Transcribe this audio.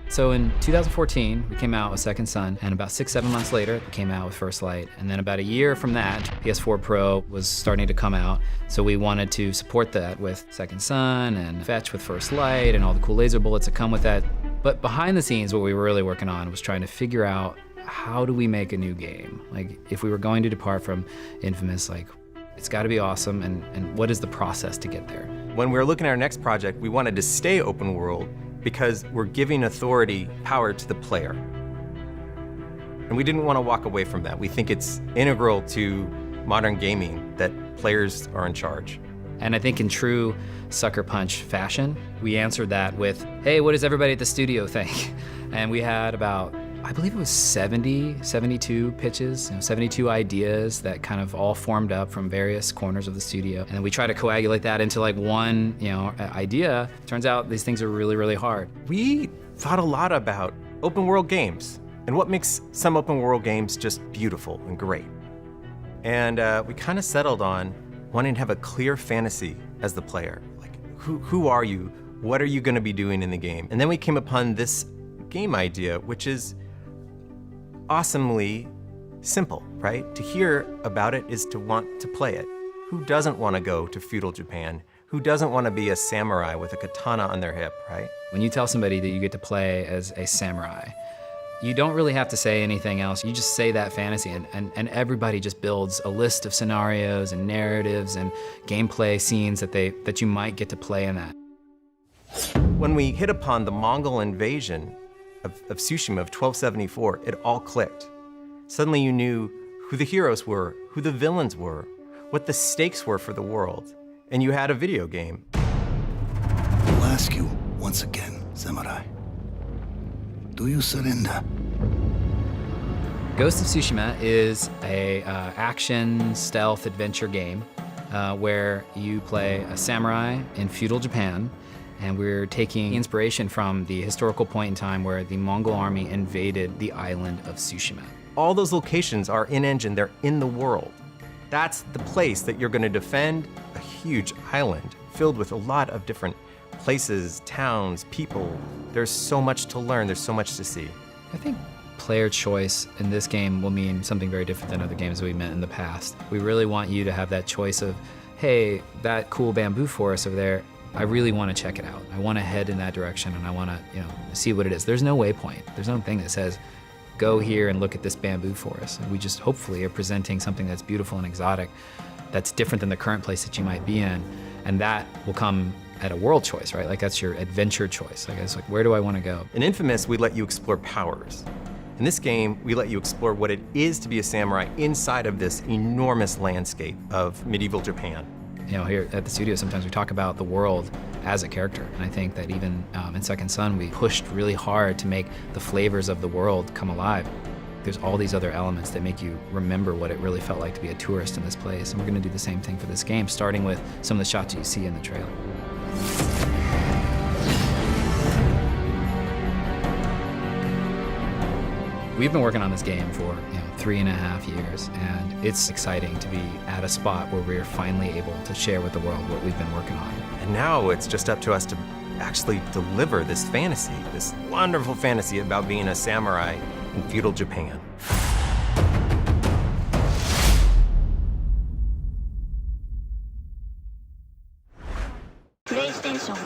So in 2014, we came out with Second Son, and about 6-7 months later, we came out with First Light. And then about a year from that, PS4 Pro was starting to come out. So we wanted to support that with Second Son and Fetch with First Light and all the cool laser bullets that come with that. But behind the scenes, what we were really working on was trying to figure out, how do we make a new game? Like, if we were going to depart from Infamous, like, it's gotta be awesome, and what is the process to get there? When we were looking at our next project, we wanted to stay open world because we're giving authority, power to the player. And we didn't want to walk away from that. We think it's integral to modern gaming that players are in charge. And I think in true Sucker Punch fashion, we answered that with, hey, what does everybody at the studio think? And we had about, I believe it was 72 pitches, 72 ideas that kind of all formed up from various corners of the studio. And then we try to coagulate that into like one, idea. Turns out these things are really, really hard. We thought a lot about open world games and what makes some open world games just beautiful and great. And we kind of settled on wanting to have a clear fantasy as the player. Like, who are you? What are you going to be doing in the game? And then we came upon this game idea, which is awesomely simple, right? To hear about it is to want to play it. Who doesn't want to go to feudal Japan? Who doesn't want to be a samurai with a katana on their hip, right? When you tell somebody that you get to play as a samurai, you don't really have to say anything else. You just say that fantasy, and everybody just builds a list of scenarios and narratives and gameplay scenes that you might get to play in that. When we hit upon the Mongol invasion of Tsushima of 1274, it all clicked. Suddenly you knew who the heroes were, who the villains were, what the stakes were for the world, and you had a video game. I'll ask you once again, samurai. Do you surrender? Ghost of Tsushima is a action stealth adventure game where you play a samurai in feudal Japan. And we're taking inspiration from the historical point in time where the Mongol army invaded the island of Tsushima. All those locations are in-engine, they're in the world. That's the place that you're going to defend, a huge island filled with a lot of different places, towns, people. There's so much to learn, there's so much to see. I think player choice in this game will mean something very different than other games we've met in the past. We really want you to have that choice of, hey, that cool bamboo forest over there, I really want to check it out. I want to head in that direction, and I want to, see what it is. There's no waypoint. There's no thing that says, go here and look at this bamboo forest. And we just hopefully are presenting something that's beautiful and exotic, that's different than the current place that you might be in, and that will come at a world choice, right? Like, that's your adventure choice. Like, it's like, where do I want to go? In Infamous, we let you explore powers. In this game, we let you explore what it is to be a samurai inside of this enormous landscape of medieval Japan. Here at the studio, sometimes we talk about the world as a character. And I think that even in Second Son, we pushed really hard to make the flavors of the world come alive. There's all these other elements that make you remember what it really felt like to be a tourist in this place. And we're going to do the same thing for this game, starting with some of the shots you see in the trailer. We've been working on this game for 3.5 years, and it's exciting to be at a spot where we're finally able to share with the world what we've been working on. And now it's just up to us to actually deliver this fantasy, this wonderful fantasy about being a samurai in feudal Japan. PlayStation